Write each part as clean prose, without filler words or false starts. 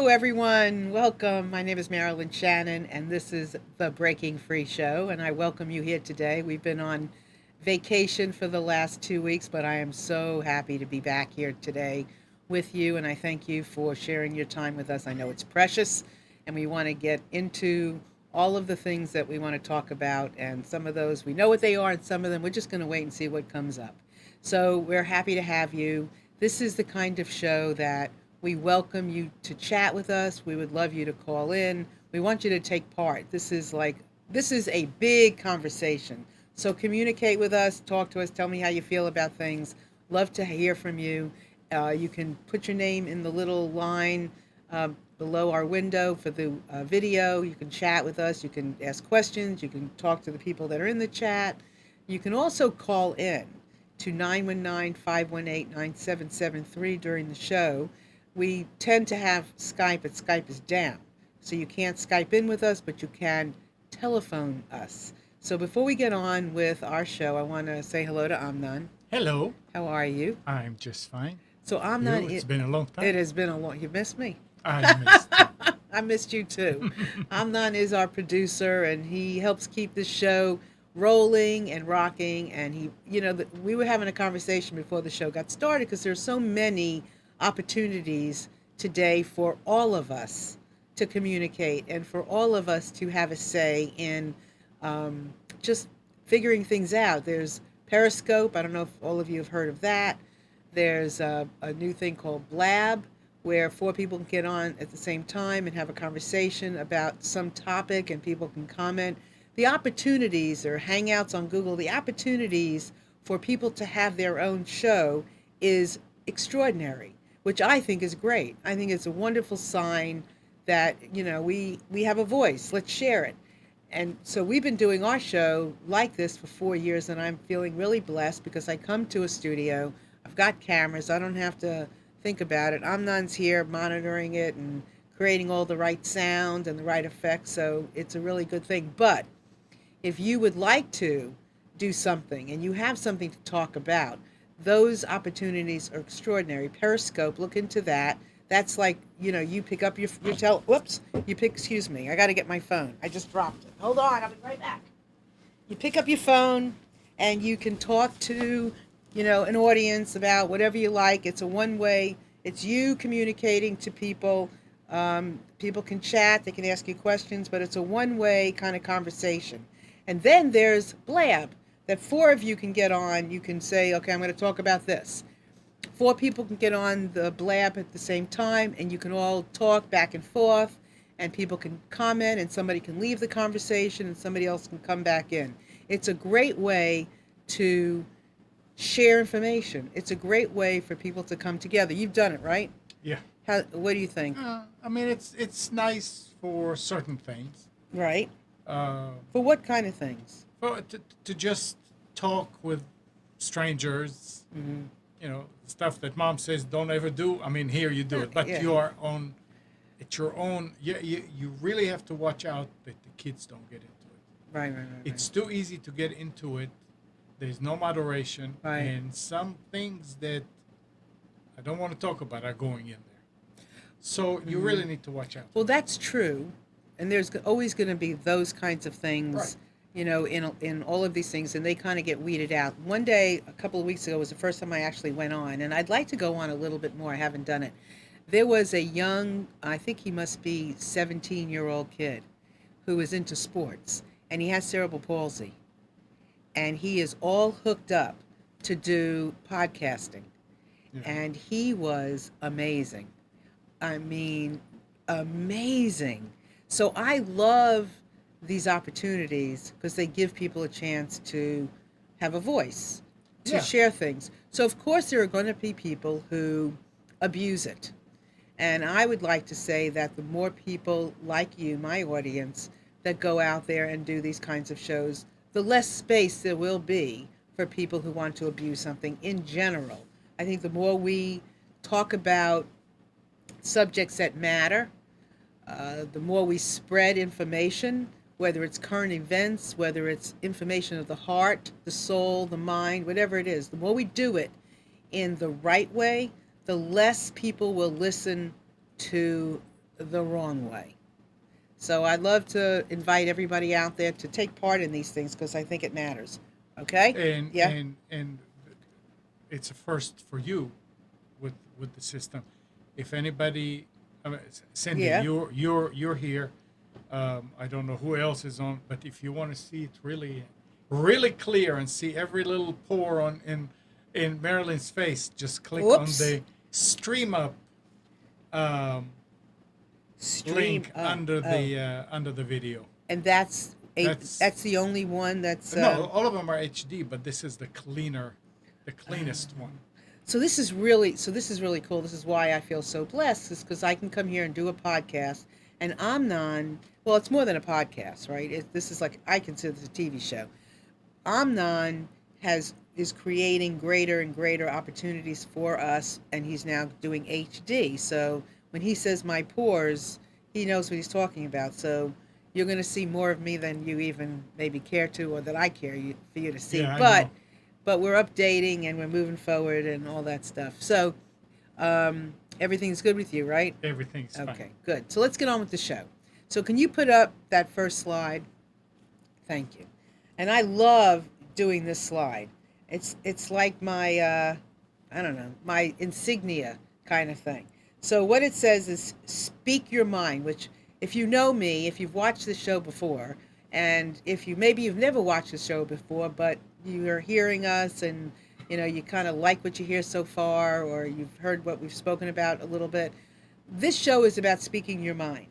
Hello, everyone. Welcome. My name is Marilyn Shannon, and this is the Breaking Free Show. And I welcome you here today. We've been on vacation for the last 2 weeks, but I am so happy to be back here today with you. And I thank you for sharing your time with us. I know it's precious, and we want to get into all of the things that we want to talk about. And some of those we know what they are, and some of them we're just going to wait and see what comes up. So we're happy to have you. This is the kind of show that we welcome you to chat with us. We would love you to call in. We want you to take part. This is a big conversation. So communicate with us, talk to us, tell me how you feel about things. Love to hear from you. You can put your name in the little line below our window for the video. You can chat with us. You can ask questions. You can talk to the people that are in the chat. You can also call in to 919-518-9773 during the show. We tend to have Skype, but Skype is down. So you can't Skype in with us, but you can telephone us. So before we get on with our show, I want to say hello to Amnon. Hello, How are you? I'm just fine. So Amnon, It's been a long it time. has been a long. You missed me. I missed you. I missed you too. Amnon is our producer, and he helps keep this show rolling and rocking. And we were having a conversation before the show got started because there's so many opportunities today for all of us to communicate and for all of us to have a say in just figuring things out. There's Periscope. I don't know if all of you have heard of that. There's a new thing called Blab, where four people can get on at the same time and have a conversation about some topic and people can comment. The opportunities, or Hangouts on Google, the opportunities for people to have their own show is extraordinary, which I think is great. I think it's a wonderful sign that, we have a voice. Let's share it. And so we've been doing our show like this for 4 years, and I'm feeling really blessed because I come to a studio. I've got cameras. I don't have to think about it. Amnon's here monitoring it and creating all the right sound and the right effects, so it's a really good thing. But if you would like to do something and you have something to talk about, those opportunities are extraordinary. Periscope, look into that. That's like, you pick up whoops, excuse me, I got to get my phone. I just dropped it. Hold on, I'll be right back. You pick up your phone and you can talk to, an audience about whatever you like. It's a one-way, it's you communicating to people. People can chat, they can ask you questions, but it's a one-way kind of conversation. And then there's Blab, that four of you can get on. You can say, okay, I'm going to talk about this. Four people can get on the Blab at the same time, and you can all talk back and forth, and people can comment, and somebody can leave the conversation, and somebody else can come back in. It's a great way to share information. It's a great way for people to come together. You've done it, right? Yeah. What do you think? I mean, it's nice for certain things. Right. Uh, For what kind of things? to just talk with strangers. Mm-hmm. Stuff that mom says don't ever do. I mean, here you do it, but Yeah. you are on. It's your own. You really have to watch out that the kids don't get into it. Right. It's too easy to get into it. There's no moderation, Right. and some things that I don't want to talk about are going in there. So you really need to watch out. Well, that's true, and there's always going to be those kinds of things, Right. in all of these things, and they kind of get weeded out. One day, a couple of weeks ago, was the first time I actually went on, and I'd like to go on a little bit more. I haven't done it. There was a young, I think he must be 17-year-old kid who is into sports, and he has cerebral palsy, and he is all hooked up to do podcasting, Yeah. and he was amazing. I mean, amazing. So I love these opportunities because they give people a chance to have a voice, to Yeah. share things. So, of course, there are going to be people who abuse it. And I would like to say that the more people like you, my audience, that go out there and do these kinds of shows, the less space there will be for people who want to abuse something in general. I think the more we talk about subjects that matter, the more we spread information, whether it's current events, whether it's information of the heart, the soul, the mind, whatever it is, the more we do it in the right way, the less people will listen to the wrong way. So I'd love to invite everybody out there to take part in these things because I think it matters. Okay? and Yeah? and and it's a first for you with the system. If anybody, Cindy, Yeah. you're here. I don't know who else is on, but if you want to see it really clear and see every little pore on in Marilyn's face, just click on Whoops. the stream up um, Stream link up. Oh. under the video. And that's That's that's the only one that's no, all of them are HD, but this is the cleanest one. so this is really cool. This is why I feel so blessed, is because I can come here and do a podcast. And Amnon, well, it's more than a podcast, right? This is like, I consider this a TV show. Amnon has is creating greater and greater opportunities for us, and he's now doing HD. So when he says my pores, he knows what he's talking about. So you're going to see more of me than you even maybe care to, or that I care for you to see. Yeah, I But know. we're updating and we're moving forward and all that stuff. So everything's good with you, right? Everything's fine. Okay, good. So let's get on with the show. So can you put up that first slide? Thank you. And I love doing this slide. It's like my I don't know, my insignia kind of thing. So what it says is speak your mind, which if you know me, if you've watched the show before, and if you maybe you've never watched the show before, but you're hearing us and you kind of like what you hear so far, or you've heard what we've spoken about a little bit. This show is about speaking your mind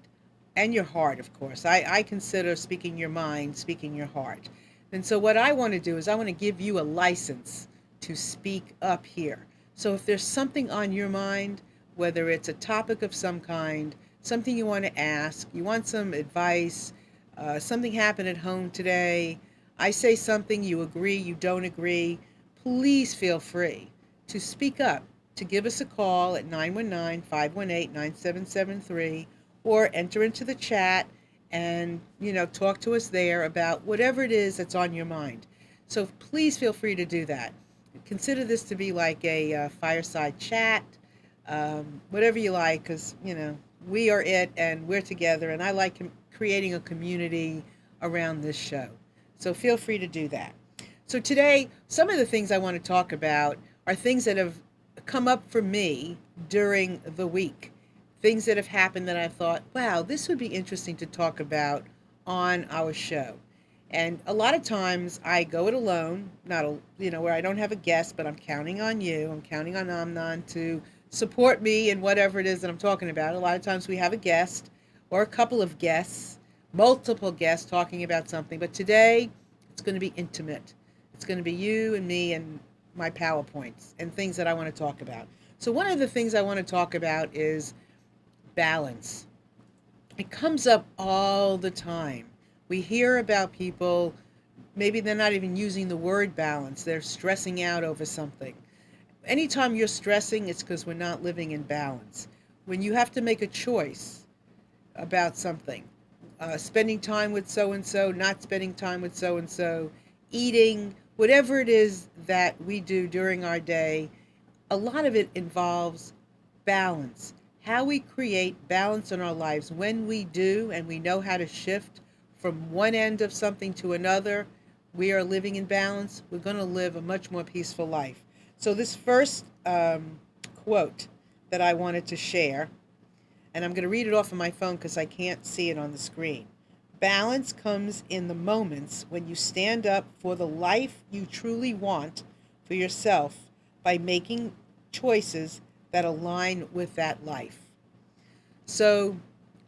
and your heart, of course. I consider speaking your mind, speaking your heart. And so, what I want to do is, I want to give you a license to speak up here. So, if there's something on your mind, whether it's a topic of some kind, something you want to ask, you want some advice, something happened at home today, I say something, you agree, you don't agree, please feel free to speak up, to give us a call at 919-518-9773, or enter into the chat and talk to us there about whatever it is that's on your mind. So please feel free to do that. Consider this to be like a fireside chat, whatever you like, because we are it and we're together, and I like creating a community around this show. So feel free to do that. So today, some of the things I want to talk about are things that have come up for me during the week. Things that have happened that I thought, wow, this would be interesting to talk about on our show. And a lot of times I go it alone, not where I don't have a guest, but I'm counting on you. I'm counting on Amnon to support me in whatever it is that I'm talking about. A lot of times we have a guest or a couple of guests, multiple guests talking about something. But today it's going to be intimate. It's going to be you and me and my PowerPoints and things that I want to talk about. So one of the things I want to talk about is balance. It comes up all the time. We hear about people, maybe they're not even using the word balance. They're stressing out over something. Anytime you're stressing, it's because we're not living in balance. When you have to make a choice about something, spending time with so-and-so, not spending time with so-and-so, eating, whatever it is that we do during our day, a lot of it involves balance. How we create balance in our lives when we do, and we know how to shift from one end of something to another, we are living in balance. We're going to live a much more peaceful life. So this first quote that I wanted to share, and I'm going to read it off of my phone because I can't see it on the screen. Balance comes in the moments when you stand up for the life you truly want for yourself by making choices that align with that life. So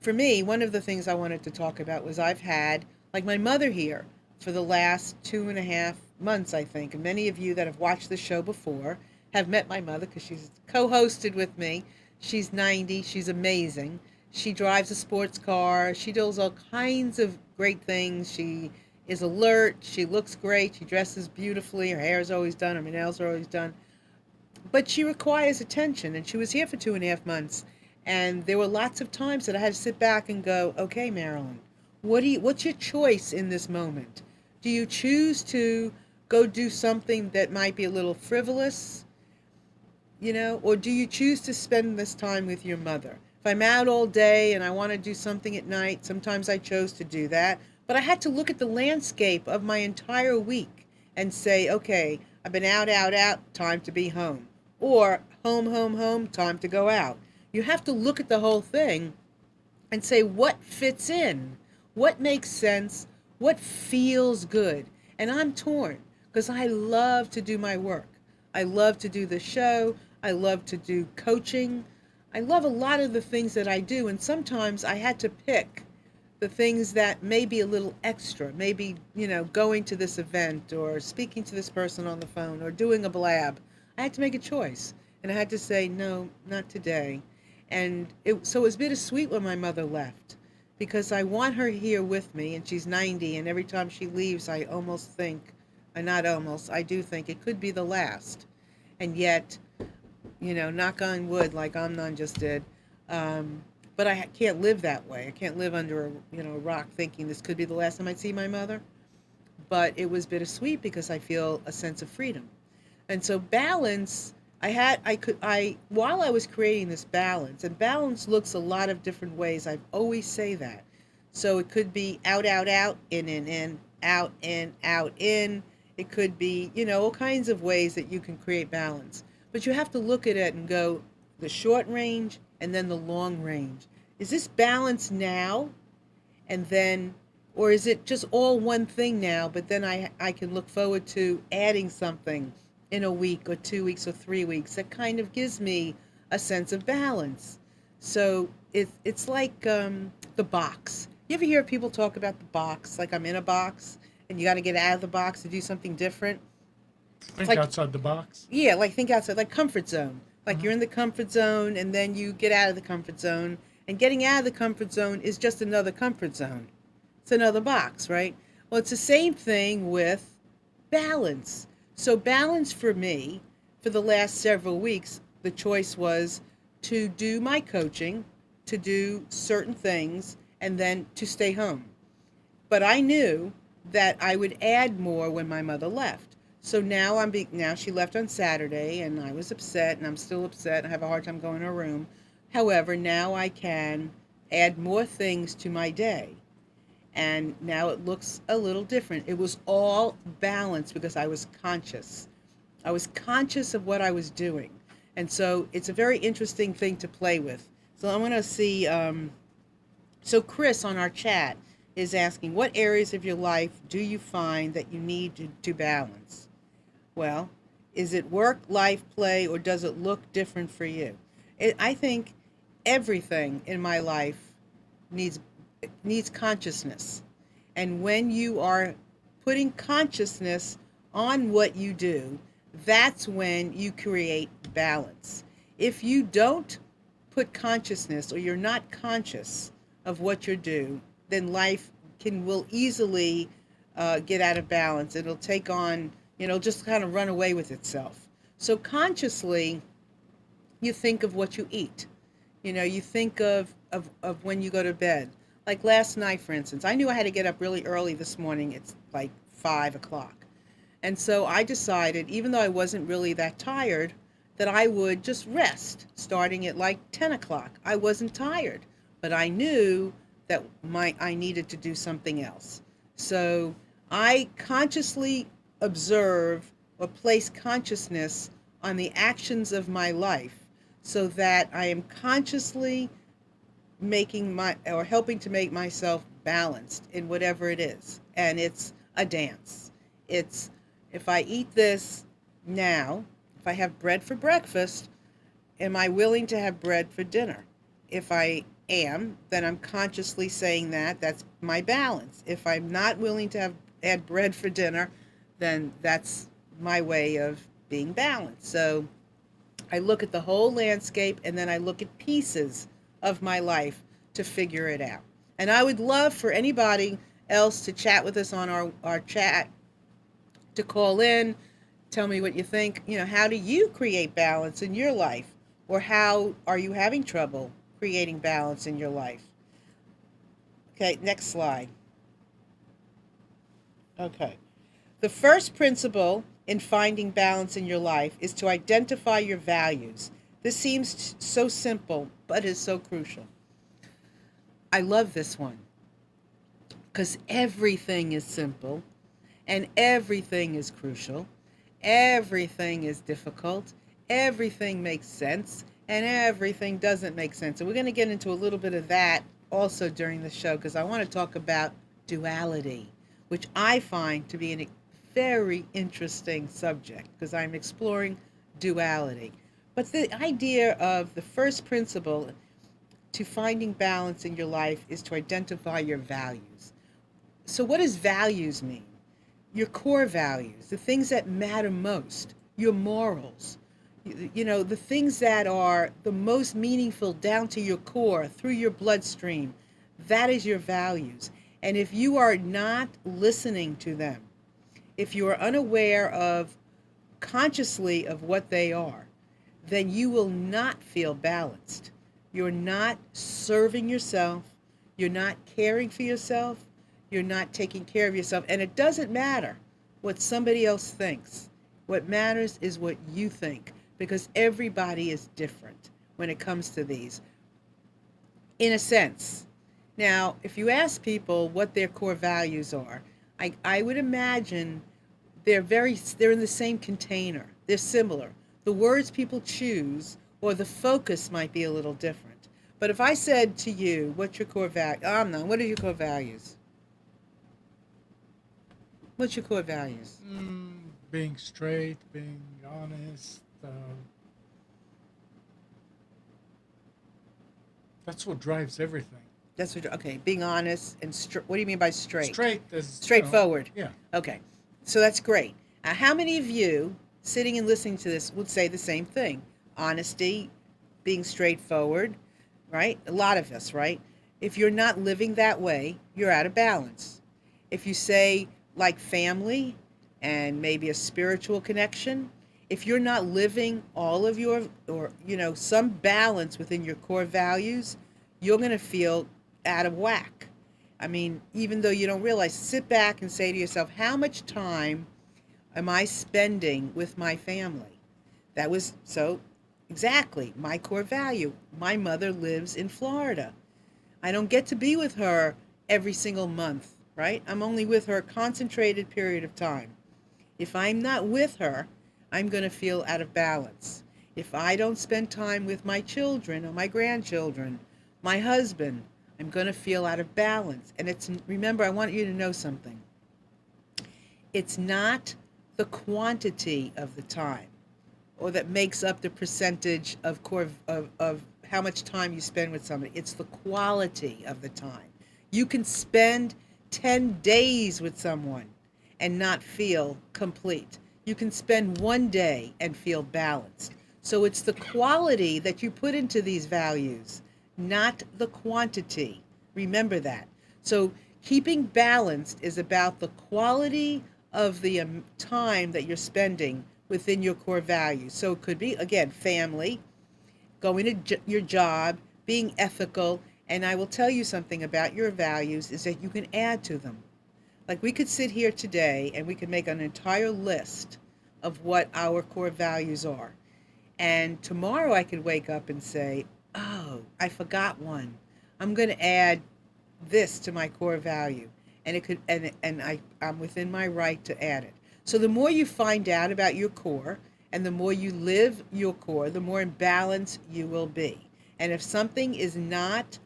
for me, one of the things I wanted to talk about was I've had, like, my mother here for the last 2.5 months, I think. And many of you that have watched the show before have met my mother because she's co-hosted with me. She's 90. She's amazing. She drives a sports car. She does all kinds of great things. She is alert. She looks great. She dresses beautifully. Her hair is always done. Her nails are always done. But she requires attention, and she was here for 2.5 months. And there were lots of times that I had to sit back and go, okay, Marilyn, what's your choice in this moment? Do you choose to go do something that might be a little frivolous, or do you choose to spend this time with your mother? If I'm out all day and I want to do something at night, sometimes I chose to do that. But I had to look at the landscape of my entire week and say, okay, I've been out, out, out, time to be home. Or home, home, home, time to go out. You have to look at the whole thing and say what fits in, what makes sense, what feels good. And I'm torn because I love to do my work. I love to do the show. I love to do coaching. I love a lot of the things that I do. And sometimes I had to pick the things that may be a little extra, maybe, going to this event or speaking to this person on the phone or doing a blab. I had to make a choice. And I had to say, no, not today. And so it was bittersweet when my mother left because I want her here with me, and she's 90, and every time she leaves, I almost think, not almost, I do think it could be the last. And yet, knock on wood, like Amnon just did. But I can't live that way. I can't live under a rock thinking this could be the last time I'd see my mother. But it was bittersweet because I feel a sense of freedom. And so balance, while I was creating this balance, and balance looks a lot of different ways. I always say that. So it could be out, out, out, in, out, in, out, in. It could be, all kinds of ways that you can create balance. But you have to look at it and go the short range and then the long range. Is this balance now? And then, or is it just all one thing now, but then I can look forward to adding something in a week or 2 weeks or 3 weeks that kind of gives me a sense of balance. So it's like the box. You ever hear people talk about the box, like I'm in a box and you got to get out of the box to do something different? It's Think like, outside the box. yeah, like think outside, like comfort zone. Like you're in the comfort zone and then you get out of the comfort zone. And getting out of the comfort zone is just another comfort zone. It's another box, right? Well, it's the same thing with balance. So, balance for me, for the last several weeks, the choice was to do my coaching, to do certain things, and then to stay home. But I knew that I would add more when my mother left. So now she left on Saturday, and I was upset, and I'm still upset. I have a hard time going to her room. However, now I can add more things to my day, and now it looks a little different. It was all balanced because I was conscious. I was conscious of what I was doing. And so it's a very interesting thing to play with. So I'm going to see. So Chris on our chat is asking, what areas of your life do you find that you need to balance? Well, is it work, life, play, or does it look different for you? I think everything in my life needs needs consciousness. And when you are putting consciousness on what you do, that's when you create balance. If you don't put consciousness or you're not conscious of what you do, then life will easily get out of balance. It'll take on, just kind of run away with itself. So consciously, you think of what you eat. You think of when you go to bed. Like last night, for instance, I knew I had to get up really early this morning. It's like 5 o'clock. And so I decided, even though I wasn't really that tired, that I would just rest starting at like 10 o'clock. I wasn't tired, but I knew that I needed to do something else. So I consciously observe or place consciousness on the actions of my life so that I am consciously helping to make myself balanced in whatever it is. And it's a dance. It's, if I eat this now, if I have bread for breakfast, am I willing to have bread for dinner? If I am, then I'm consciously saying that's my balance. If I'm not willing to add bread for dinner, then that's my way of being balanced. So I look at the whole landscape and then I look at pieces of my life to figure it out. And I would love for anybody else to chat with us on our chat, to call in, tell me what you think. How do you create balance in your life? Or how are you having trouble creating balance in your life? Okay, next slide. Okay. The first principle in finding balance in your life is to identify your values. This seems so simple, but is so crucial. I love this one because everything is simple and everything is crucial. Everything is difficult. Everything makes sense and everything doesn't make sense. And we're going to get into a little bit of that also during the show because I want to talk about duality, which I find to be a very interesting subject because I'm exploring duality. But the idea of the first principle to finding balance in your life is to identify your values. So, what does values mean? Your core values, the things that matter most, your morals, the things that are the most meaningful down to your core, through your bloodstream, that is your values. And if you are not listening to them, if you are unaware of consciously of what they are, then you will not feel balanced. You're not serving yourself. You're not caring for yourself. You're not taking care of yourself. And it doesn't matter what somebody else thinks. What matters is what you think because everybody is different when it comes to these, in a sense. Now, if you ask people what their core values are, I would imagine they're in the same container. They're similar. The words people choose or the focus might be a little different. But if I said to you, what's your core value? No, what are your core values? What's your core values? Being straight, being honest. That's what drives everything. That's what. Okay, being honest and what do you mean by straight? Straight is, Straightforward. yeah. Okay, so that's great. Now, how many of you sitting and listening to this would say the same thing? Honesty, being straightforward, right? A lot of us, right? If you're not living that way, you're out of balance. If you say like family and maybe a spiritual connection, if you're not living all of your, or some balance within your core values, you're going to feel out of whack. I mean, even though you don't realize, sit back and say to yourself, how much time am I spending with my family? That was so exactly my core value. My mother lives in Florida. I don't get to be with her every single month, right? I'm only with her a concentrated period of time. If I'm not with her, I'm going to feel out of balance. If I don't spend time with my children or my grandchildren, my husband, I'm going to feel out of balance. And remember, I want you to know something. It's not the quantity of the time or that makes up the percentage of core of how much time you spend with somebody. It's the quality of the time. You can spend 10 days with someone and not feel complete. You can spend one day and feel balanced. So it's the quality that you put into these values, not the quantity. Remember that. So keeping balanced is about the quality of the time that you're spending within your core values. So it could be, again, family, going to your job, being ethical. And I will tell you something about your values is that you can add to them. Like we could sit here today and we could make an entire list of what our core values are. And tomorrow I could wake up and say, oh, I forgot one. I'm going to add this to my core value. And it could, I'm within my right to add it. So the more you find out about your core and the more you live your core, the more in balance you will be. And if something is not,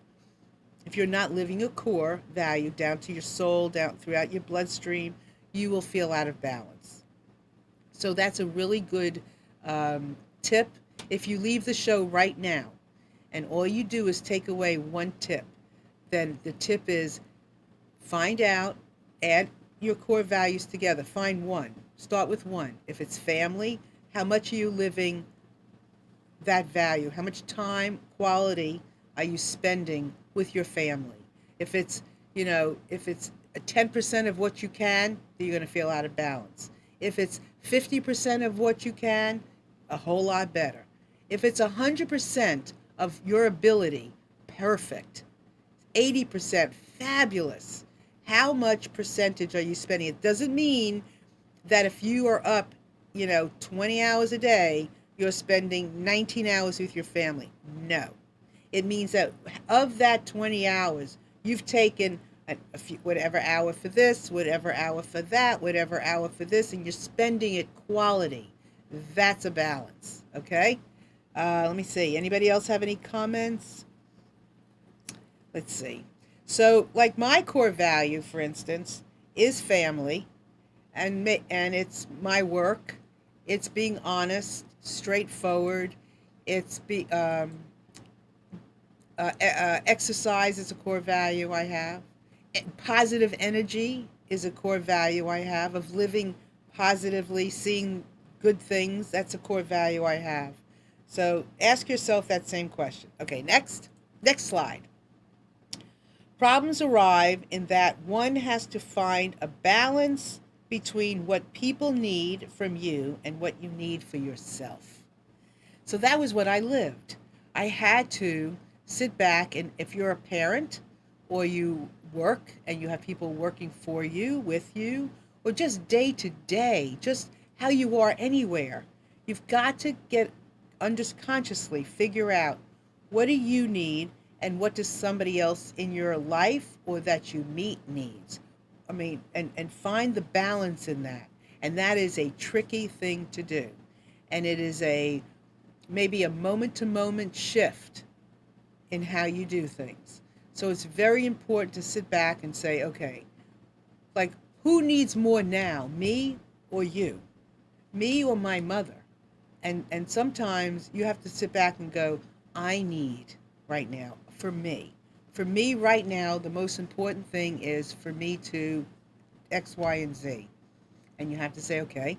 if you're not living a core value down to your soul, down throughout your bloodstream, you will feel out of balance. So that's a really good tip. If you leave the show right now and all you do is take away one tip, then the tip is find out, add your core values together. Find one. Start with one. If it's family, how much are you living that value? How much time, quality are you spending with your family? If it's, if it's 10% of what you can, you're going to feel out of balance. If it's 50% of what you can, a whole lot better. If it's 100% of your ability, perfect. 80%, fabulous. How much percentage are you spending? It doesn't mean that if you are up, 20 hours a day, you're spending 19 hours with your family. No. It means that of that 20 hours, you've taken a few, whatever hour for this, whatever hour for that, whatever hour for this, and you're spending it quality. That's a balance, okay? Let me see. Anybody else have any comments? Let's see. So, like my core value, for instance, is family, and it's my work. It's being honest, straightforward. It's exercise is a core value I have. Positive energy is a core value I have of living positively, seeing good things. That's a core value I have. So ask yourself that same question. Okay, next slide. Problems arrive in that one has to find a balance between what people need from you and what you need for yourself. So that was what I lived. I had to sit back, and if you're a parent or you work and you have people working for you, with you, or just day to day, just how you are anywhere, you've got to get consciously figure out what do you need and what does somebody else in your life or that you meet needs. I mean, and find the balance in that. And that is a tricky thing to do. And it is maybe a moment to moment shift in how you do things. So it's very important to sit back and say, okay, like who needs more now, me or you? Me or my mother? And sometimes you have to sit back and go, I need right now for me. For me right now, the most important thing is for me to X, Y, and Z. And you have to say, okay,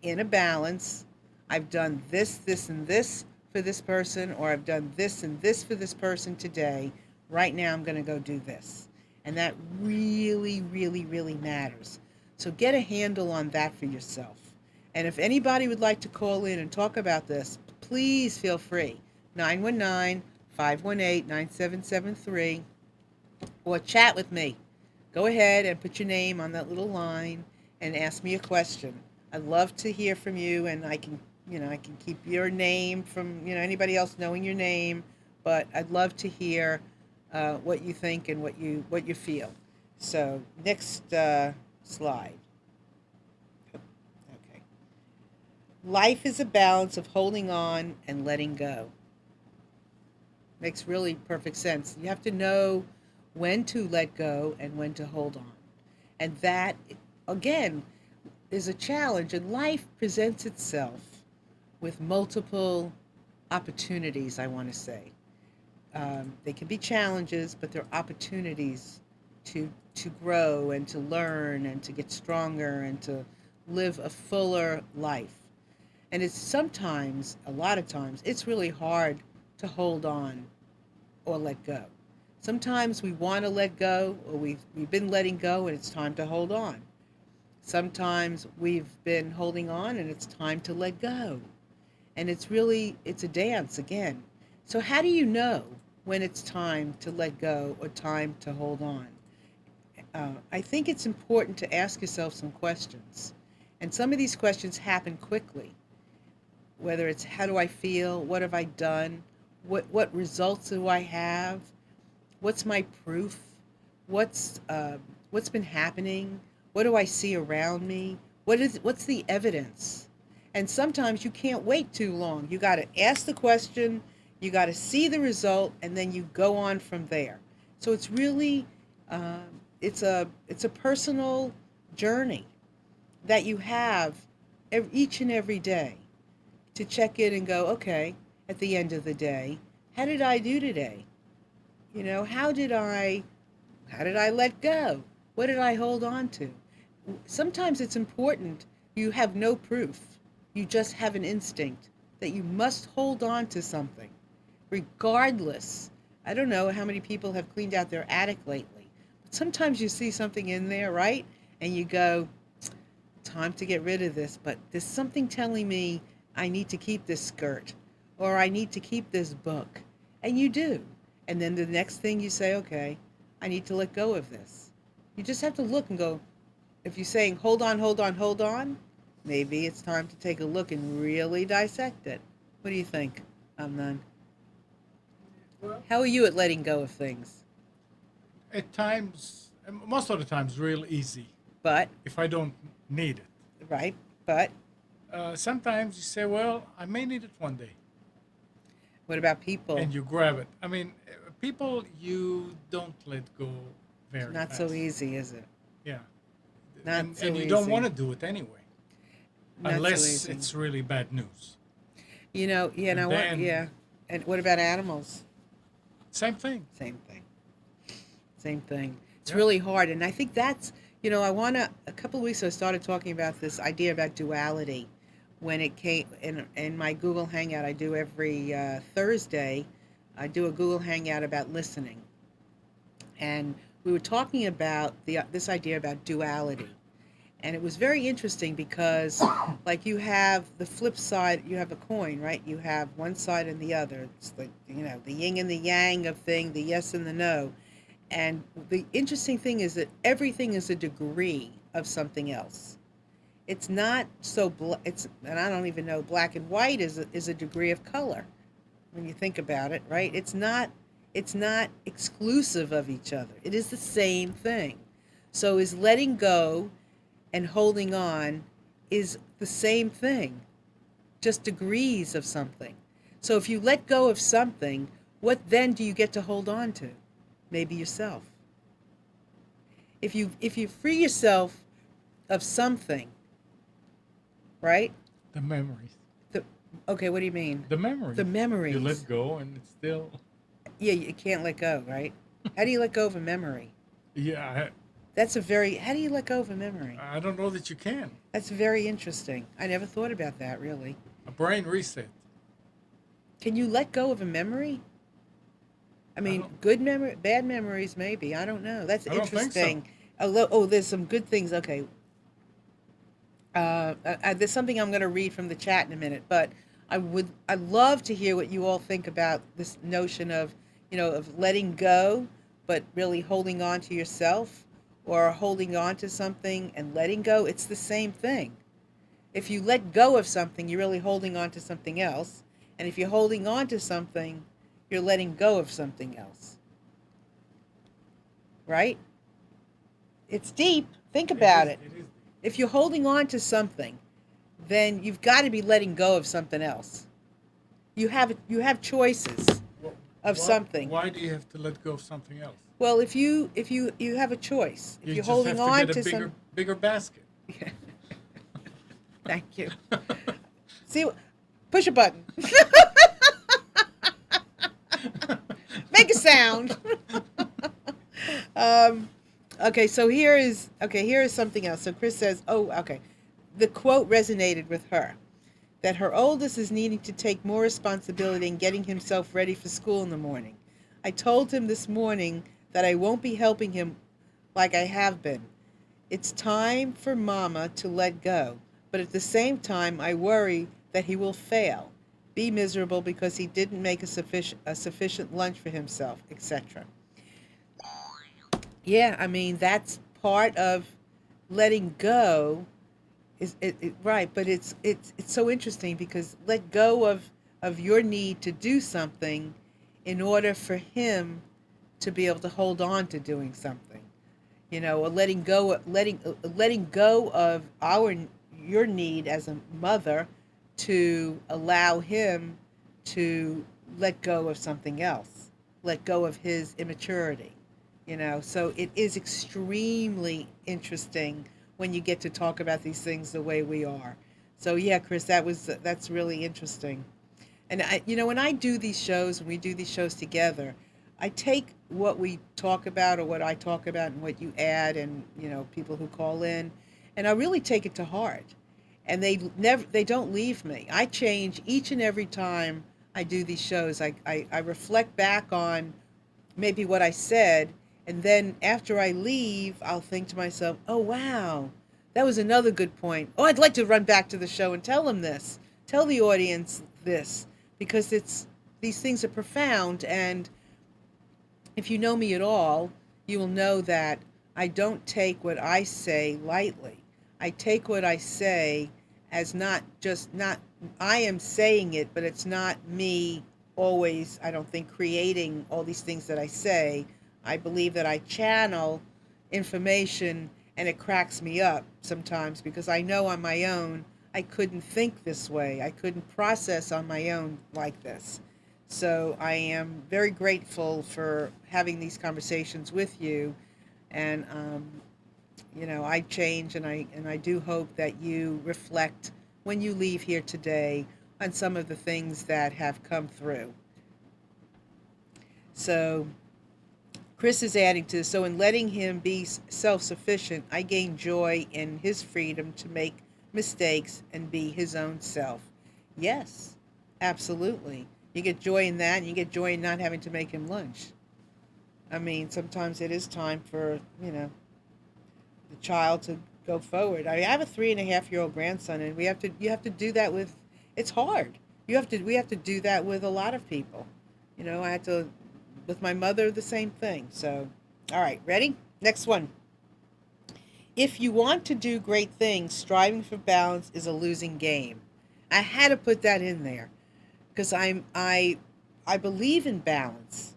in a balance, I've done this, this, and this for this person, or I've done this and this for this person today. Right now, I'm going to go do this. And that really, really, really matters. So get a handle on that for yourself. And if anybody would like to call in and talk about this, please feel free. 919-518-9773, or chat with me. Go ahead and put your name on that little line and ask me a question. I'd love to hear from you, and I can keep your name from, anybody else knowing your name, but I'd love to hear what you think and what you feel. So next slide. Okay. Life is a balance of holding on and letting go. Makes really perfect sense. You have to know when to let go and when to hold on. And that, again, is a challenge. And life presents itself with multiple opportunities, I want to say. They can be challenges, but they're opportunities to grow and to learn and to get stronger and to live a fuller life. And it's sometimes, a lot of times, it's really hard to hold on or let go. Sometimes we want to let go, or we've been letting go and it's time to hold on. Sometimes we've been holding on and it's time to let go. And it's a dance again. So how do you know when it's time to let go or time to hold on? I think it's important to ask yourself some questions. And some of these questions happen quickly, whether it's how do I feel, what have I done, what results do I have, what's my proof, what's been happening, what do I see around me, what's the evidence. And sometimes you can't wait too long. You got to ask the question, you got to see the result, and then you go on from there. So it's really it's a personal journey that you have each and every day to check in and go, okay, at the end of the day, how did I do today? How did I let go? What did I hold on to? Sometimes it's important. You have no proof. You just have an instinct that you must hold on to something, regardless. I don't know how many people have cleaned out their attic lately, but sometimes you see something in there, right? And you go, time to get rid of this, but there's something telling me I need to keep this skirt, or I need to keep this book. And you do. And then the next thing you say, okay, I need to let go of this. You just have to look and go, if you're saying, hold on, hold on, hold on, maybe it's time to take a look and really dissect it. What do you think, Amnon? Well, How are you at letting go of things? at times, most of the times, real easy But, if I don't need it. right? But, Sometimes you say, well, I may need it one day, what about people? and you grab it. I mean, people you don't let go very Not so fast. easy, is it? Yeah, Not and so you don't want easy. to do it anyway, Not so unless easy. it's really bad news. Yeah, and And then yeah. And what about animals? same thing. Same thing. Same thing. It's Yeah. really hard. And I think that's, a couple of weeks ago, I started talking about this idea about duality when it came in my Google Hangout. I do every Thursday, I do a Google Hangout about listening. And we were talking about this idea about duality. And it was very interesting because, like, you have the flip side, you have a coin, right? You have one side and the other. It's like, the yin and the yang of thing, the yes and the no. And the interesting thing is that everything is a degree of something else. It's not so and I don't even know, black and white is a degree of color when you think about it, right? It's not exclusive of each other. It is the same thing. So is letting go and holding on is the same thing, just degrees of something. So if you let go of something, what then do you get to hold on to? Maybe yourself. If you free yourself of something, right? The memories. The Okay, what do you mean? The memories. The You memories. let go, and it's still. Yeah, you can't let go, right? How do you let go of a memory? Yeah, How do you let go of a memory? I don't know that you can. That's very interesting. I never thought about that really. A brain reset. Can you let go of a memory? I I mean, don't. good memory, bad memories, maybe. I don't know. That's I don't think so. interesting. There's some good things. Okay. There's something I'm going to read from the chat in a minute, but I'd love to hear what you all think about this notion of, of letting go, but really holding on to yourself, or holding on to something and letting go. It's the same thing. If you let go of something, you're really holding on to something else. And if you're holding on to something, you're letting go of something else, right? It's deep. Think It about is. it. It is. If you're holding on to something, then you've got to be letting go of something else. You have choices of something. Why do you have to let go of something else? Well, if you have a choice, if You you're just holding have to on get a to bigger basket. thank you. See, push a button. Make a sound. um, okay, so here is something else. So Chris says, "Oh, okay." The quote resonated with her, that her oldest is needing to take more responsibility in getting himself ready for school in the morning. I told him this morning that I won't be helping him like I have been. It's time for Mama to let go, but at the same time, I worry that he will fail, be miserable because he didn't make a sufficient lunch for himself, etc. Yeah, I mean that's part of letting go. Right? But it's so interesting because let go of your need to do something in order for him to be able to hold on to doing something. Or letting go of your need as a mother to allow him to let go of something else, let go of his immaturity. So it is extremely interesting when you get to talk about these things the way we are. So yeah, Chris, that's really interesting. And when I do these shows, when we do these shows together, I take what we talk about or what I talk about and what you add, and people who call in, and I really take it to heart. And they don't leave me. I change each and every time I do these shows. I reflect back on maybe what I said, and then after I leave, I'll think to myself, "Oh wow, that was another good point. Oh, I'd like to run back to the show and tell them this, tell the audience this, because these things are profound." And if you know me at all, you will know that I don't take what I say lightly. I take what I say as not I am saying it, but it's not me always, I don't think, creating all these things that I say. I believe that I channel information and it cracks me up sometimes because I know on my own I couldn't think this way. I couldn't process on my own like this. So I am very grateful for having these conversations with you. And I change, and I do hope that you reflect when you leave here today on some of the things that have come through. So Chris is adding to this. So in letting him be self-sufficient, I gain joy in his freedom to make mistakes and be his own self. Yes, absolutely. You get joy in that, and you get joy in not having to make him lunch. I mean, sometimes it is time for, the child to go forward. I have a 3.5-year-old grandson, and you have to do that with. It's hard. We have to do that with a lot of people. I had to with my mother the same thing. So, all right, ready? Next one. If you want to do great things, striving for balance is a losing game. I had to put that in there because I believe in balance,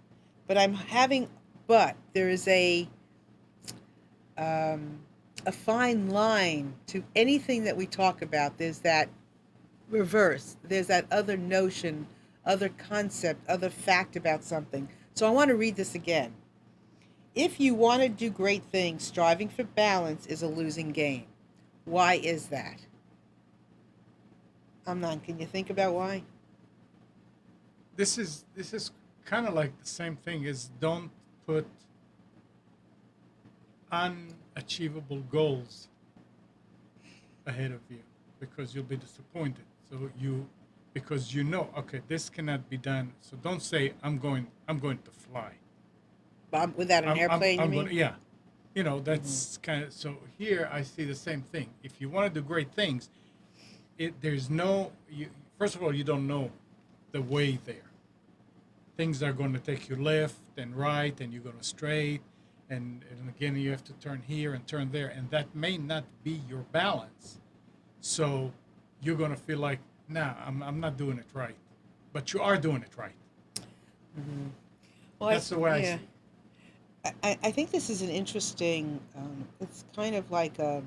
but there is um, a fine line to anything that we talk about. There's that reverse, there's that other notion, other concept, other fact about something. So I want to read this again. If you want to do great things, striving for balance is a losing game. Why is that? Amnon, can you think about why? This is kind of like the same thing as don't put unachievable goals ahead of you because you'll be disappointed. So because okay, this cannot be done. So don't say I'm going to fly. Without an airplane, you I'm going mean? to, yeah. Mm-hmm. That's kind of, so here I see the same thing. If you want to do great things, there's no, first of all, you don't know the way there. Things are going to take you left and right, and you're going to straight, and again you have to turn here and turn there, and that may not be your balance. So you're going to feel like, nah, I'm not doing it right, but you are doing it right. Mm-hmm. Well, That's the way I see yeah, it. I think this is an interesting. It's kind of like a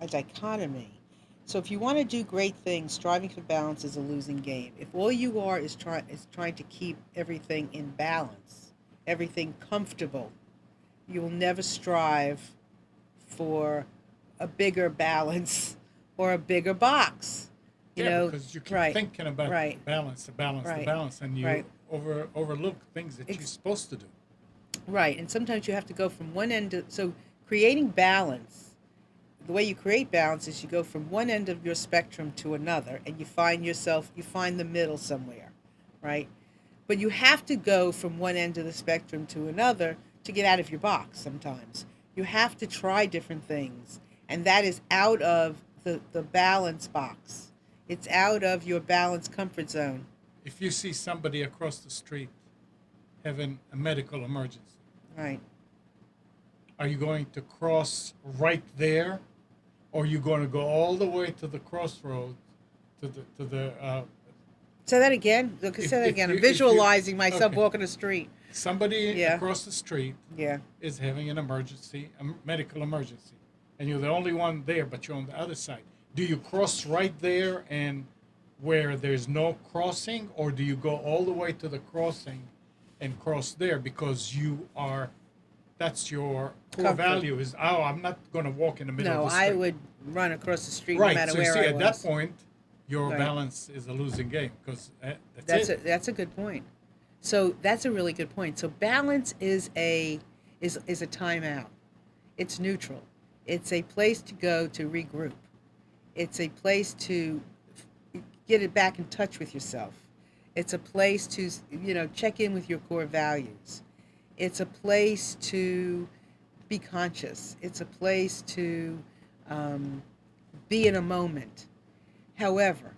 dichotomy. So if you want to do great things, striving for balance is a losing game. If all you are is trying to keep everything in balance, everything comfortable, you will never strive for a bigger balance or a bigger box. You Yeah, know, because you keep right, thinking about right, the balance, the balance, the right, balance, and you right. overlook things that you're Ex- supposed to do. right. And sometimes you have to go from one end to, so creating balance, the way you create balance is you go from one end of your spectrum to another, and you find the middle somewhere, right? But you have to go from one end of the spectrum to another to get out of your box sometimes. You have to try different things, and that is out of the balance box. It's out of your balance comfort zone. If you see somebody across the street having a medical emergency, Right. are you going to cross right there, or are you going to go all the way to the crossroads, to the Say that again. Look, say that again. I'm if you visualizing myself okay, walking the street. somebody Yeah. across the street Yeah. is having an emergency, a medical emergency, and you're the only one there, but you're on the other side. Do you cross right there and where there's no crossing, or do you go all the way to the crossing and cross there because that's your core Comfort. value is, oh, I'm not going to walk in the middle of No, the I street. would run across the street no Right. matter So you where see, I at that was. point, your Right. balance is a losing game because that's That's it. that's a good point. So that's a really good point. So balance is a timeout. It's neutral. It's a place to go to regroup. It's a place to get it back in touch with yourself. It's a place to check in with your core values. It's a place to be conscious. It's a place to um, be in a moment. However,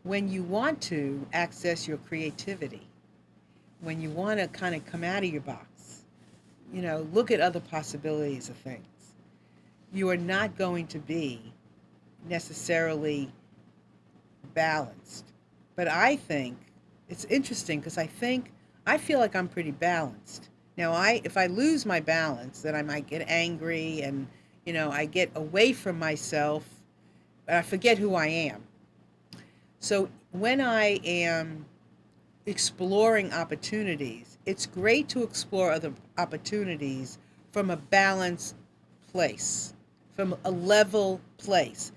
when you want to access your creativity, when you want to kind of come out of your box, look at other possibilities of things, you are not going to be necessarily balanced. But I think it's interesting because I feel like I'm pretty balanced. Now, if I lose my balance, then I might get angry and, I get away from myself and I forget who I am. So when I am exploring opportunities, it's great to explore other opportunities from a balanced place, from a level place.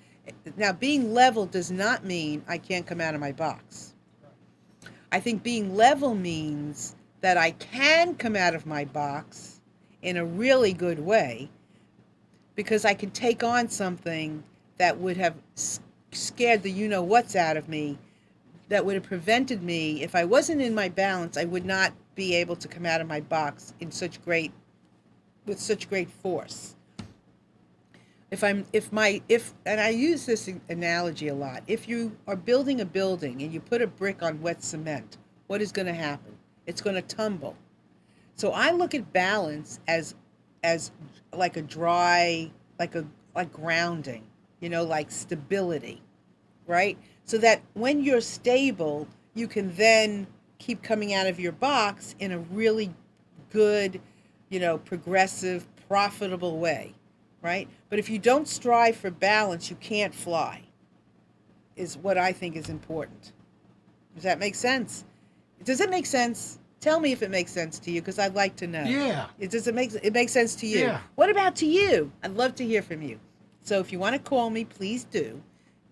Now, being level does not mean I can't come out of my box. I think being level means that I can come out of my box in a really good way because I can take on something that would have scared the you know what's out of me, that would have prevented me. If I wasn't in my balance, I would not be able to come out of my box with such great force. And I use this analogy a lot. If you are building a building and you put a brick on wet cement, what is going to happen? It's going to tumble. So I look at balance as like a dry, like grounding, like stability, right? So that when you're stable, you can then keep coming out of your box in a really good, progressive, profitable way, right? But if you don't strive for balance, you can't fly, is what I think is important. Does that make sense? Does it make sense? Tell me if it makes sense to you, because I'd like to know. Yeah. It makes sense to you? Yeah. What about to you? I'd love to hear from you. So if you want to call me, please do.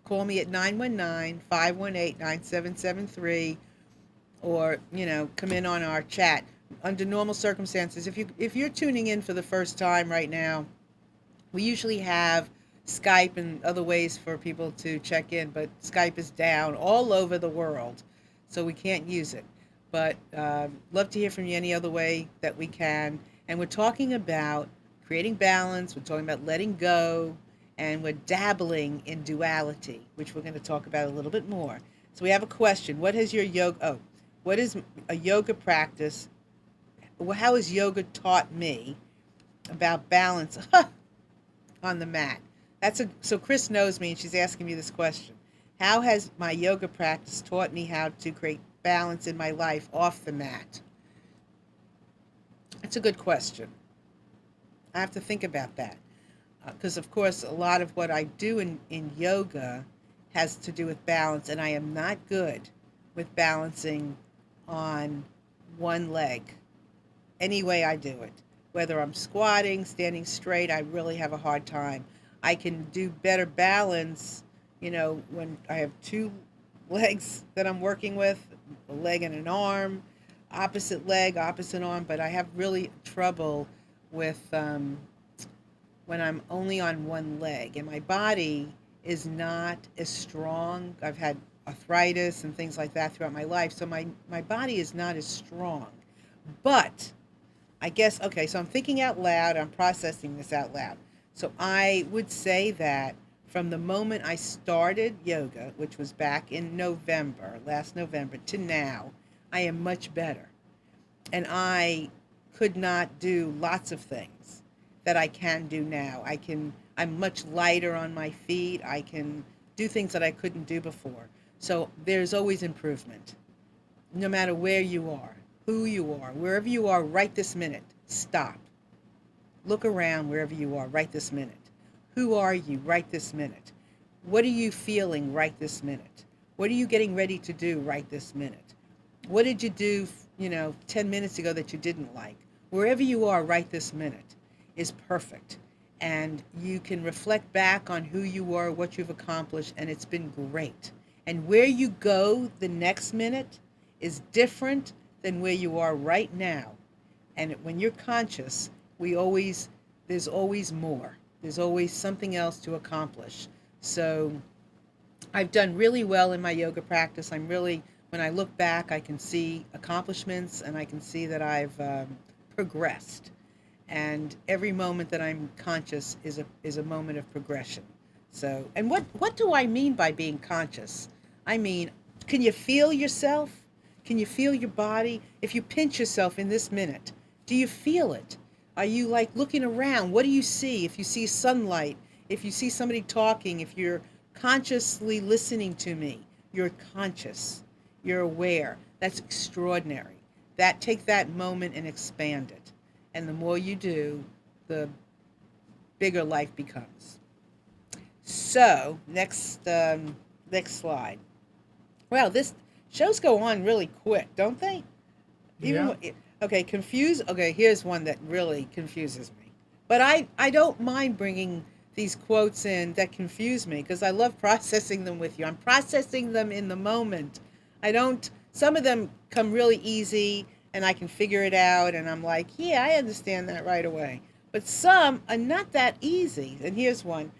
Call me at 919-518-9773, or, come in on our chat. Under normal circumstances, if you're tuning in for the first time right now, we usually have Skype and other ways for people to check in, but Skype is down all over the world, so we can't use it. But love to hear from you any other way that we can. And we're talking about creating balance, we're talking about letting go, and we're dabbling in duality, which we're going to talk about a little bit more. So we have a question. What is a yoga practice? How has yoga taught me about balance on the mat? So Chris knows me, and she's asking me this question. How has my yoga practice taught me how to create balance in my life off the mat? That's a good question. I have to think about that. Because, of course, a lot of what I do in yoga has to do with balance, and I am not good with balancing on one leg. Any way I do it. Whether I'm squatting, standing straight, I really have a hard time. I can do better balance, when I have two legs that I'm working with, a leg and an arm, opposite leg, opposite arm, but I have really trouble with when I'm only on one leg, and my body is not as strong. I've had arthritis and things like that throughout my life, so my body is not as strong. But I guess, okay, so I'm thinking out loud, I'm processing this out loud. So I would say that from the moment I started yoga, which was back in last November, to now, I am much better. And I could not do lots of things that I can do now. I'm much lighter on my feet. I can do things that I couldn't do before. So there's always improvement. No matter where you are, who you are, wherever you are right this minute, stop. Look around wherever you are right this minute. Who are you right this minute? What are you feeling right this minute? What are you getting ready to do right this minute? What did you do, 10 minutes ago that you didn't like? Wherever you are right this minute is perfect. And you can reflect back on who you were, what you've accomplished, and it's been great. And where you go the next minute is different than where you are right now. And when you're conscious, there's always more. There's always something else to accomplish. So I've done really well in my yoga practice. When I look back, I can see accomplishments, and I can see that I've progressed. And every moment that I'm conscious is a moment of progression. So, and what do I mean by being conscious? I mean, can you feel yourself? Can you feel your body? If you pinch yourself in this minute, do you feel it? Are you like looking around? What do you see? If you see sunlight, if you see somebody talking, if you're consciously listening to me, You're conscious. You're aware. That's extraordinary. That take that moment and expand it. And the more you do, the bigger life becomes. So next slide. Wow, this shows go on really quick, don't they? Yeah. Okay, confuse. Okay, here's one that really confuses me. But I don't mind bringing these quotes in that confuse me because I love processing them with you. I'm processing them in the moment. I don't. Some of them come really easy and I can figure it out and I'm like, yeah, I understand that right away. But some are not that easy. And here's one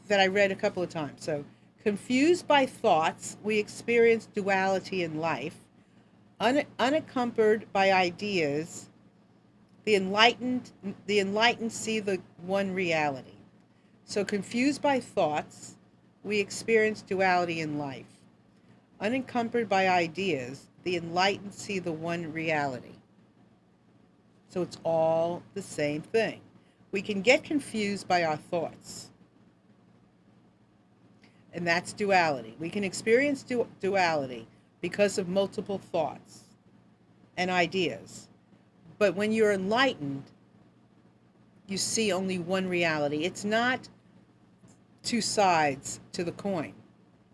that I read a couple of times. So, confused by thoughts, we experience duality in life. Unencumbered by ideas, the enlightened see the one reality. So confused by thoughts, we experience duality in life. Unencumbered by ideas, the enlightened see the one reality. So it's all the same thing. We can get confused by our thoughts, and that's duality. We can experience duality because of multiple thoughts and ideas. But when you're enlightened, you see only one reality. It's not two sides to the coin,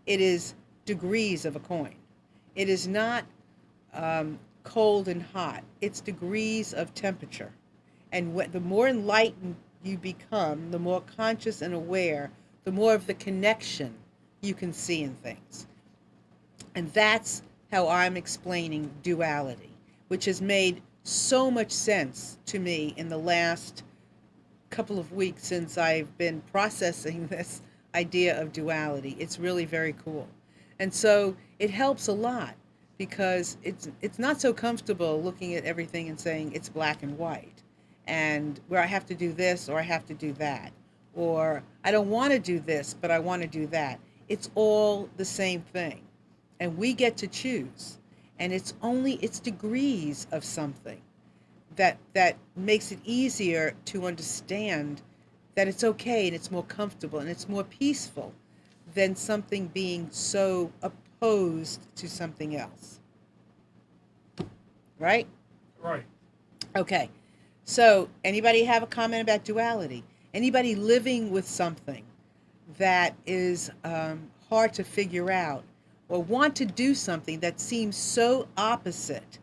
it is degrees of a coin. It is not cold and hot, it's degrees of temperature. And the more enlightened you become, the more conscious and aware, the more of the connection you can see in things. And that's how I'm explaining duality, which has made so much sense to me in the last couple of weeks since I've been processing this idea of duality. It's really very cool. And so it helps a lot because it's not so comfortable looking at everything and saying it's black and white and where I have to do this or I have to do that or I don't want to do this but I want to do that. It's all the same thing. And we get to choose. And it's degrees of something that makes it easier to understand that it's okay and it's more comfortable and it's more peaceful than something being so opposed to something else. Right? Right. Okay. So, anybody have a comment about duality? Anybody living with something that is hard to figure out or want to do something that seems so opposite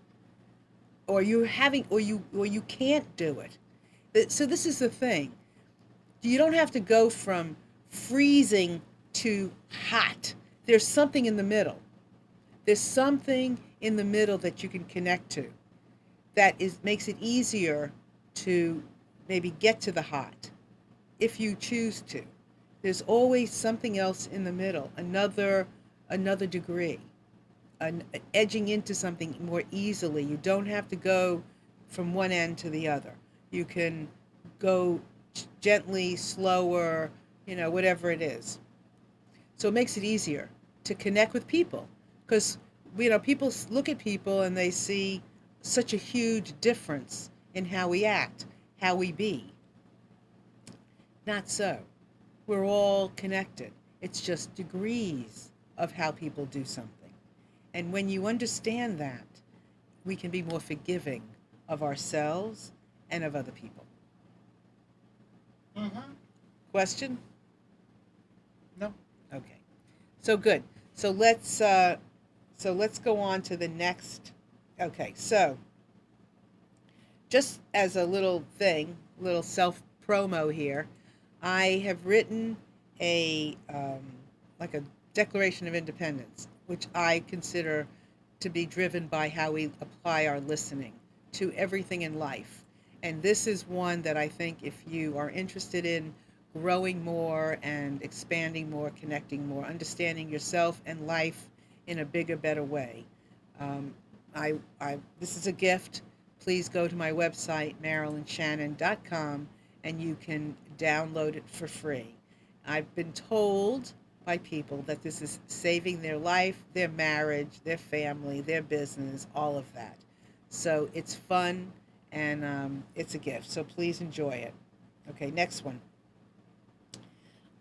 or you can't do it. So this is the thing. You don't have to go from freezing to hot. There's something in the middle. There's something in the middle that you can connect to that makes it easier to maybe get to the hot if you choose to. There's always something else in the middle, another degree, edging into something more easily. You don't have to go from one end to the other. You can go gently, slower, whatever it is. So it makes it easier to connect with people because people look at people and they see such a huge difference in how we act, how we be. Not so. We're all connected. It's just degrees of how people do something. And when you understand that, we can be more forgiving of ourselves and of other people. Mm-hmm. Question? No. Okay. So good. So let's go on to the next. Okay. So just as a little thing, little self promo here, I have written a like a Declaration of Independence, which I consider to be driven by how we apply our listening to everything in life. And this is one that I think if you are interested in growing more and expanding more, connecting more, understanding yourself and life in a bigger, better way, um, this is a gift. Please go to my website, MarilynShannon.com, and you can download it for free. I've been told by people that this is saving their life, their marriage, their family, their business, all of that. So it's fun and it's a gift. So please enjoy it. Okay, next one.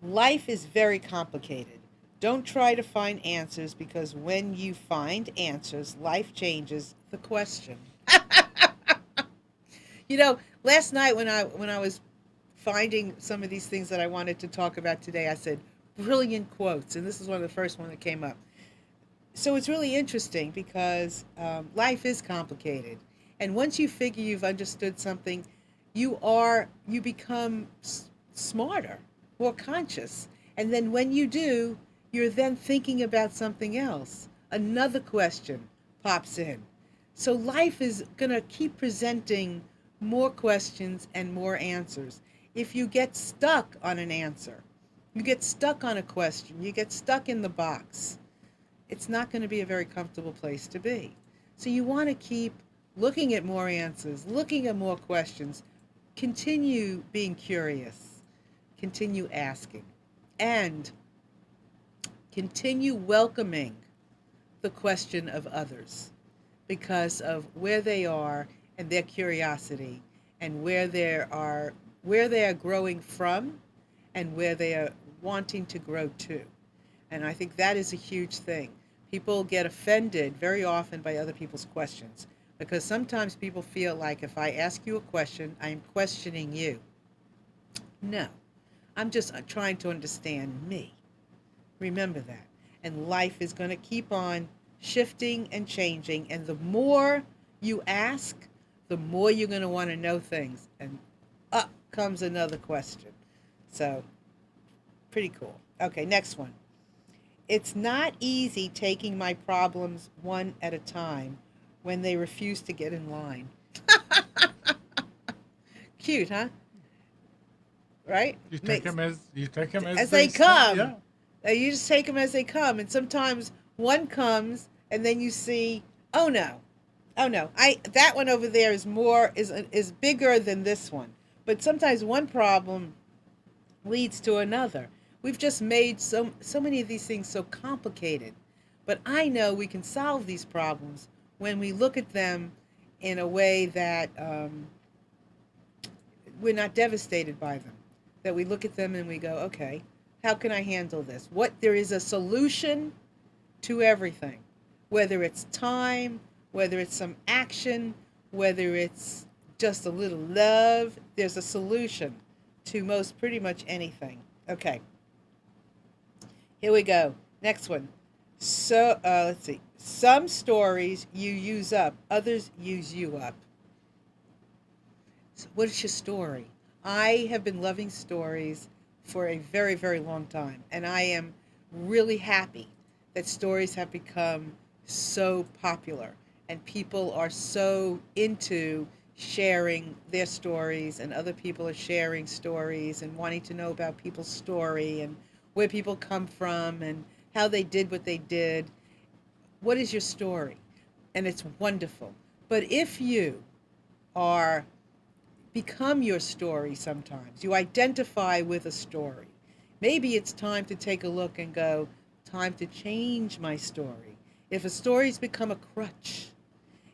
Life is very complicated. Don't try to find answers, because when you find answers, life changes the question. You know, last night when I was finding some of these things that I wanted to talk about today, I said brilliant quotes, and this is one of the first one that came up. So it's really interesting because life is complicated, and once you figure you've understood something, you become smarter, more conscious, and then when you do, you're then thinking about something else. Another question pops in. So life is going to keep presenting more questions and more answers. If you get stuck on an answer, you get stuck on a question, you get stuck in the box, it's not going to be a very comfortable place to be. So you want to keep looking at more answers, looking at more questions, continue being curious, continue asking, and continue welcoming the question of others because of where they are and their curiosity, and where they are growing from and where they are wanting to grow to. And I think that is a huge thing. People get offended very often by other people's questions, because sometimes people feel like if I ask you a question, I'm questioning you. No, I'm just trying to understand me. Remember that. And life is going to keep on shifting and changing. And the more you ask, the more you're going to want to know things. And up comes another question. So, pretty cool. Okay, next one. It's not easy taking my problems one at a time when they refuse to get in line. Cute, huh? Right? You take them As they they come. yeah. You just take them as they come, and sometimes one comes, and then you see, oh no, oh no, I that one over there is bigger than this one. But sometimes one problem leads to another. We've just made so many of these things so complicated. But I know we can solve these problems when we look at them in a way that we're not devastated by them. That we look at them and we go, okay, how can I handle this? There is a solution to everything, whether it's time, whether it's some action, whether it's just a little love. There's a solution to most pretty much anything. Okay, here we go. Next one. So let's see. Some stories you use up, others use you up. So what is your story? I have been loving stories for a very, very long time, and I am really happy that stories have become so popular and people are so into sharing their stories, and other people are sharing stories and wanting to know about people's story and where people come from and how they did what they did. What is your story? And it's wonderful. But if you are become your story sometimes, you identify with a story, maybe it's time to take a look and go, time to change my story. If a story's become a crutch,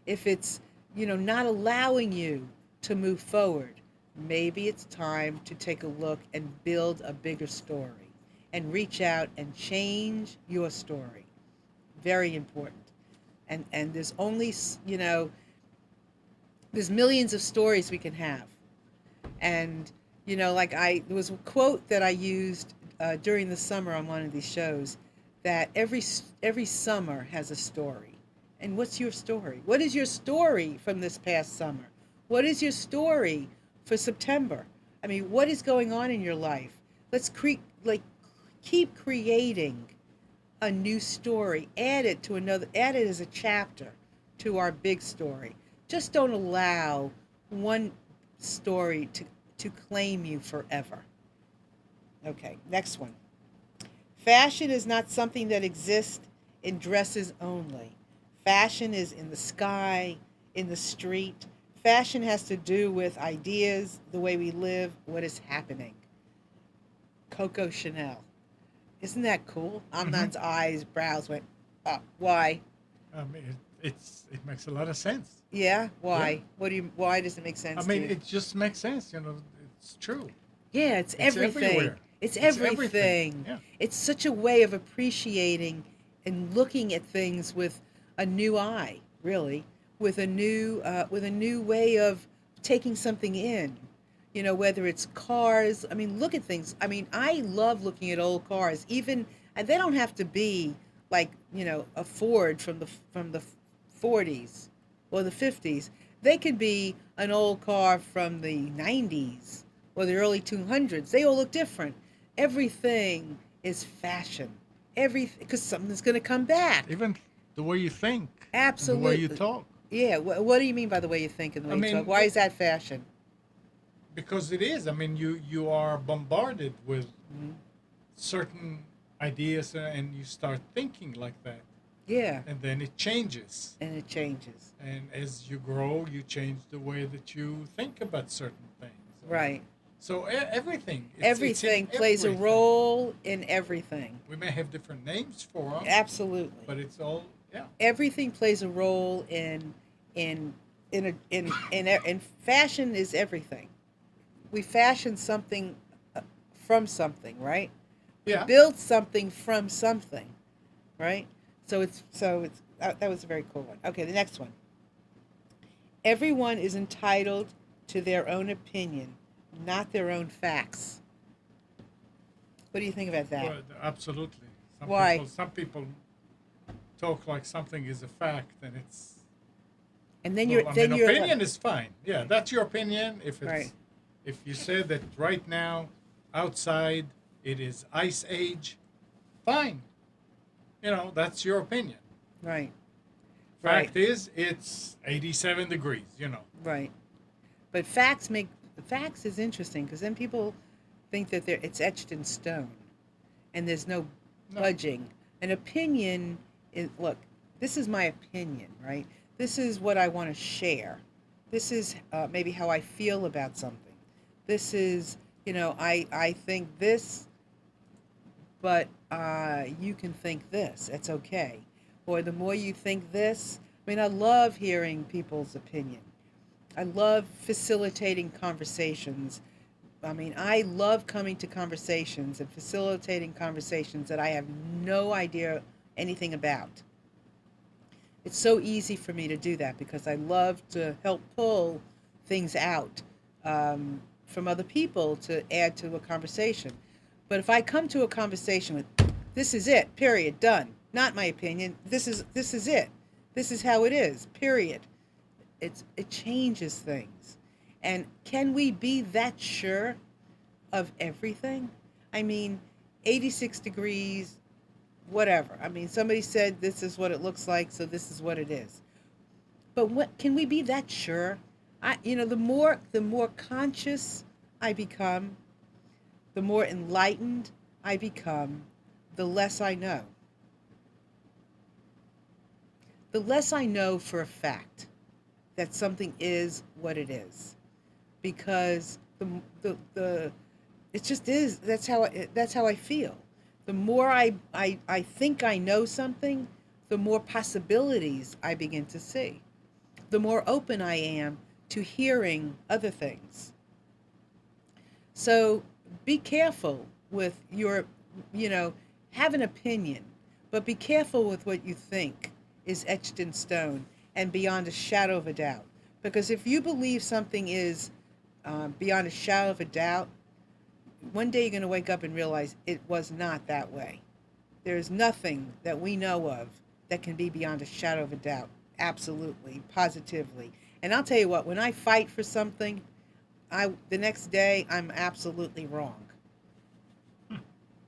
if it's, not allowing you to move forward, maybe it's time to take a look and build a bigger story and reach out and change your story. Very important. And there's only, there's millions of stories we can have. And, there was a quote that I used during the summer on one of these shows, that every summer has a story. And what's your story? What is your story from this past summer? What is your story for September? I mean, what is going on in your life? Let's keep creating a new story. Add it as a chapter to our big story. Just don't allow one story to claim you forever. Okay, next one. Fashion is not something that exists in dresses only. Fashion is in the sky, in the street. Fashion has to do with ideas, the way we live, what is happening. Coco Chanel. Isn't that cool? Amnan's brows went up. Why? It makes a lot of sense. Yeah? Why? Yeah. Why does it make sense I to mean, you? it just makes sense. It's true. Yeah, it's It's everything. everywhere. It's It's everything. everything. Yeah. It's such a way of appreciating and looking at things with a new eye, really, with a new way of taking something in. You know, whether it's cars. I mean, look at things. I mean, I love looking at old cars, even, and they don't have to be like, you know, a Ford from the 40s or the 50s. They could be an old car from the 90s or the early 200s. They all look different. Everything is fashion. Everything, because something's going to come back. Even the way you think and the way you Absolutely. talk. Yeah. What do you mean by the way you think and the I way you talk? mean, Why is that fashion? because it is. I mean, you are bombarded with Mhm. certain ideas, and you start thinking like that, Yeah. and then it changes. And it changes. And as you grow, you change the way that you think about certain things. Right. So everything. It's in Everything plays a everything. role in everything. We may have different names for them, Absolutely. but it's all yeah. Everything plays a role in fashion is everything. We fashion something from something, right? We Yeah. build something from something, right? So it's that was a very cool one. Okay, the next one. Everyone is entitled to their own opinion, not their own facts. What do you think about that? Well, absolutely. Why? Some people talk like something is a fact, and it's. And then Well, I then mean, you're opinion is fine. Yeah, that's your opinion. If it's right, if you say that right now, outside it is ice age, fine. You know, that's your opinion. right, right, Fact is, it's 87 degrees. You know. right. But facts is interesting because then people think that it's etched in stone, and there's no No. budging. An opinion is, look, this is my opinion, right? This is what I want to share. This is maybe how I feel about something. This is, you know, I think this, but you can think this. It's okay. Or the more you think this, I mean, I love hearing people's opinion. I love facilitating conversations. I mean, I love coming to conversations and facilitating conversations that I have no idea anything about. It's so easy for me to do that because I love to help pull things out from other people to add to a conversation. But if I come to a conversation with, this is it, period, done, not my opinion, this is it, this is how it is, period. It changes things. And can we be that sure of everything? I mean, 86 degrees, whatever. I mean, somebody said this is what it looks like, so this is what it is. But what can we be that sure? The more conscious I become, the more enlightened I become, the less I know. The less I know for a fact that something is what it is, because the it just is. That's how I feel. The more I think I know something, the more possibilities I begin to see. The more open I am to hearing other things. So be careful with your, you know, have an opinion, but be careful with what you think is etched in stone and beyond a shadow of a doubt. Because if you believe something is beyond a shadow of a doubt, one day you're going to wake up and realize it was not that way. There is nothing that we know of that can be beyond a shadow of a doubt. Absolutely, positively. And I'll tell you what, when I fight for something, the next day I'm absolutely wrong.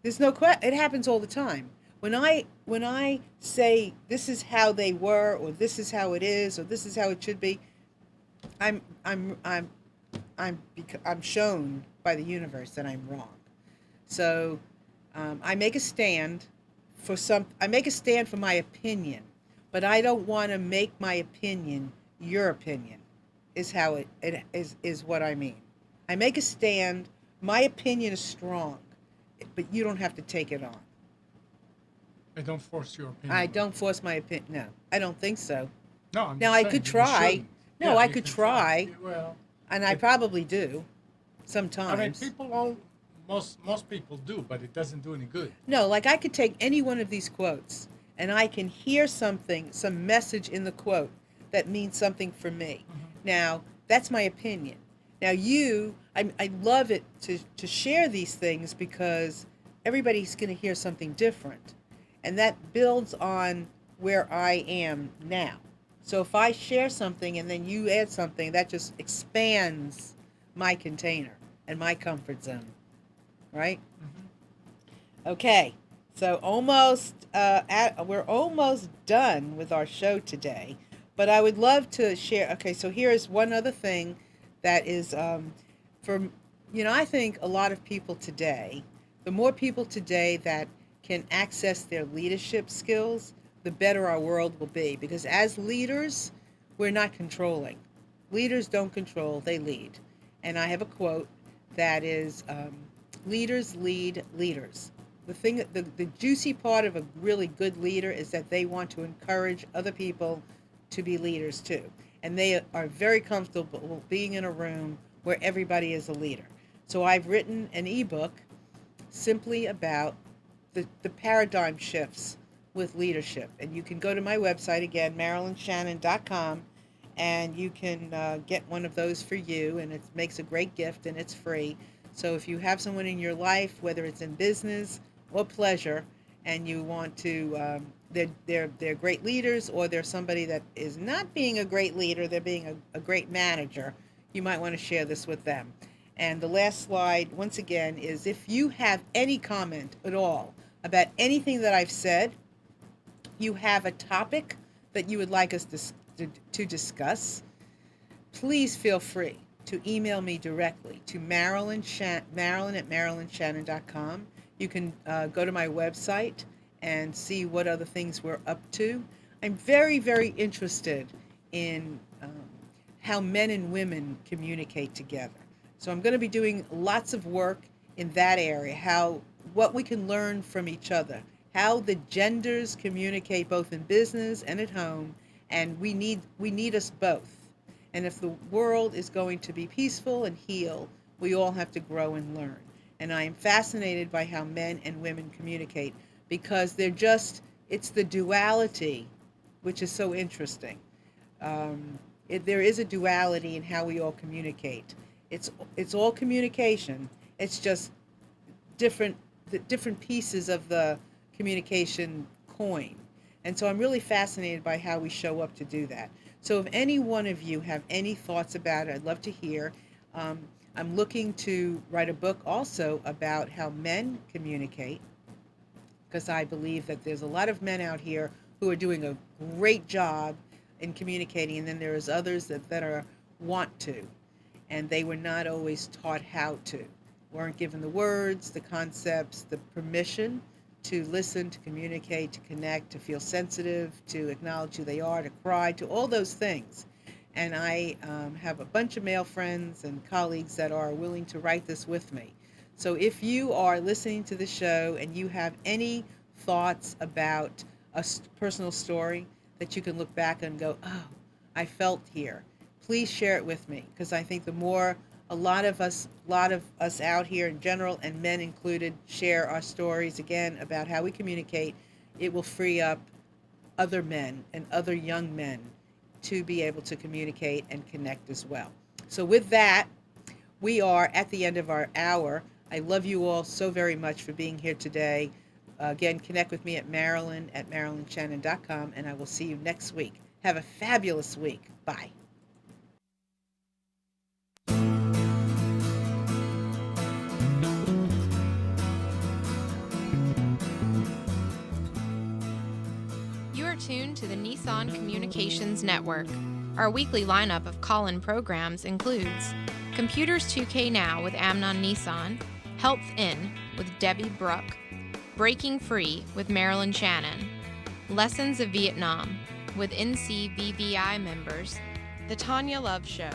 There's no question. It happens all the time. When I say this is how they were, or this is how it is, or this is how it should be, I'm I'm I'm I'm shown by the universe that I'm wrong. So I make a stand I make a stand for my opinion, but I don't want to make my opinion your opinion. Is how it is what I mean. I make a stand. My opinion is strong, but you don't have to take it on. I don't force your opinion. I don't force my opinion. No, I don't think so. No, I'm Now just I saying could you try. shouldn't. No, Yeah, I you could can try, Well, and I It- probably do I mean, sometimes. people all most people do, but it doesn't do any good. No, like I could take any one of these quotes and I can hear something, some message in the quote that means something for me. Now, that's my opinion. Now, I love it to share these things because everybody's going to hear something different. And that builds on where I am now. So if I share something and then you add something, that just expands my container and my comfort zone. Right? Okay. So we're almost done with our show today. But I would love to share. Okay, so here is one other thing that is I think a lot of people today, the more people today that can access their leadership skills, the better our world will be. Because as leaders, we're not controlling. Leaders don't control, they lead. And I have a quote that is, leaders lead leaders. The juicy part of a really good leader is that they want to encourage other people to be leaders too. And they are very comfortable being in a room where everybody is a leader. So I've written an ebook simply about the paradigm shifts with leadership. And you can go to my website again, MarilynShannon.com, and you can get one of those for you. And it makes a great gift and it's free. So if you have someone in your life, whether it's in business or pleasure, and you want to, they're great leaders, or they're somebody that is not being a great leader, they're being a great manager, you might want to share this with them. And the last slide, once again, is if you have any comment at all about anything that I've said, you have a topic that you would like us to discuss, please feel free to email me directly to Marilyn at MarilynShannon.com. You can go to my website and see what other things we're up to. I'm very, very interested in how men and women communicate together. So I'm going to be doing lots of work in that area, what we can learn from each other, how the genders communicate both in business and at home, and we need us both. And if the world is going to be peaceful and heal, we all have to grow and learn. And I am fascinated by how men and women communicate because it's the duality, which is so interesting. There is a duality in how we all communicate. It's all communication. It's just the different pieces of the communication coin. And so I'm really fascinated by how we show up to do that. So if any one of you have any thoughts about it, I'd love to hear. I'm looking to write a book also about how men communicate, because I believe that there's a lot of men out here who are doing a great job in communicating, and then there's others that want to, and they were not always taught how to, weren't given the words, the concepts, the permission to listen, to communicate, to connect, to feel sensitive, to acknowledge who they are, to cry, to all those things. And I have a bunch of male friends and colleagues that are willing to write this with me. So if you are listening to the show and you have any thoughts about a personal story that you can look back and go, oh, I felt here, please share it with me, because I think the more a lot of us out here in general, and men included, share our stories again about how we communicate, it will free up other men and other young men to be able to communicate and connect as well. So with that, we are at the end of our hour. I love you all so very much for being here today. Again, connect with me at MarilynShannon.com, and I will see you next week. Have a fabulous week. Bye. Tuned to the Nissan Communications Network. Our weekly lineup of call-in programs includes Computers 2K Now with Amnon Nissan, Health In with Debbie Bruck, Breaking Free with Marilyn Shannon, Lessons of Vietnam with NCVVI members, The Tanya Love Show,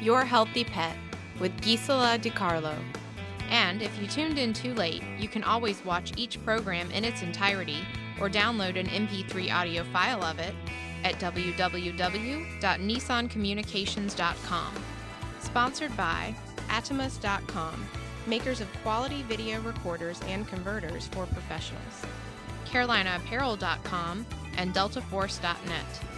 Your Healthy Pet with Gisela DiCarlo. And if you tuned in too late, you can always watch each program in its entirety or download an MP3 audio file of it at www.nissancommunications.com. Sponsored by Atomus.com, makers of quality video recorders and converters for professionals, CarolinaApparel.com, and DeltaForce.net.